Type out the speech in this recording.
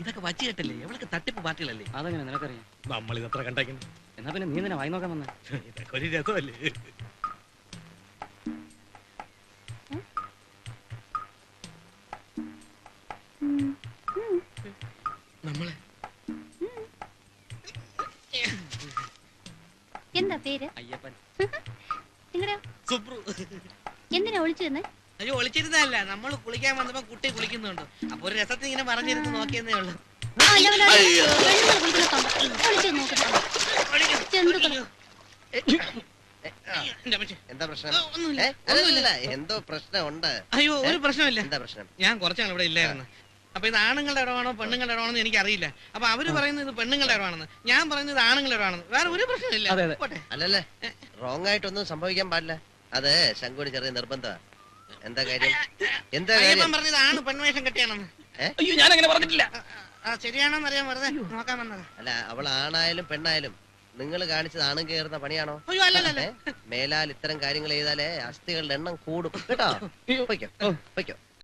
ഇതൊക്കെ വച്ചു കേട്ടല്ലേ? എവളൊക്കെ തട്ടിപ്പ് പാർട്ടികളല്ലേ? അതെങ്ങനെ നിനക്കറിയാം? നമ്മൾ ഇതത്ര കണ്ടെങ്കിൽ എന്നാ പിന്നെ നീ എന്തിനാ വായി നോക്കാൻ വന്നേ? ഇതൊക്കെ ഒരു രസമല്ലേ? നമ്മളെ എന്താ പേര്? അയ്യപ്പൻ. നിങ്ങളുടെ സുബ്രു. എന്തിനാ ഒളിച്ചു തന്നെ? അയ്യോ, ഒളിച്ചിരുന്നല്ല, നമ്മൾ കുളിക്കാൻ വന്നപ്പോ കുട്ടി കുളിക്കുന്നുണ്ട്. അപ്പൊ ഒരു രസത്തിൽ ഇങ്ങനെ പറഞ്ഞിരുന്ന് നോക്കിയെന്നേ ഉള്ളു. എന്താ പ്രശ്നം? എന്തോ പ്രശ്നമുണ്ട്. അയ്യോ, ഒരു പ്രശ്നമില്ല. എന്താ പ്രശ്നം? ഞാൻ കുറച്ചാണ് ഇവിടെ ഇല്ലായിരുന്നു. അപ്പൊ ഇത് ആണുങ്ങളുടെ ഇടമാണോ പെണ്ണുങ്ങളുടെ ഇടമാണോ എന്ന് എനിക്കറിയില്ല. അപ്പൊ അവര് പറയുന്നത് ഇത് പെണ്ണുങ്ങളുടെ ഇടമാണെന്ന്, ഞാൻ പറയുന്നത് ആണുങ്ങളുടെ ഇടമാണെന്ന്. വേറെ ഒരു പ്രശ്നമില്ല. അല്ലല്ലേ, റോങ് ആയിട്ടൊന്നും സംഭവിക്കാൻ പാടില്ല. അത് ശങ്കുടി ചെറിയ നിർബന്ധമാണ്. എന്താ കാര്യം? എന്താ കാര്യം? പറഞ്ഞത് ആണ് പെൺവേഷം കെട്ടിയാണെന്ന്. അയ്യോ, ഞാൻ അങ്ങനെ പറഞ്ഞിട്ടില്ല. ശരിയാണോന്ന് അറിയാൻ വെറുതെ നോക്കാൻ വന്നതാ. അല്ല, അവൾ ആണായാലും പെണ്ണായാലും നിങ്ങൾ കാണിച്ചത് ആണും കയറുന്ന പണിയാണോ? അയ്യോ, അല്ലല്ലേ. മേലാൽ ഇത്തരം കാര്യങ്ങൾ ചെയ്താലേ അസ്ഥികളുടെ എണ്ണം കൂടും കേട്ടോ. പൊയ്ക്കോ പൊയ്ക്കോ.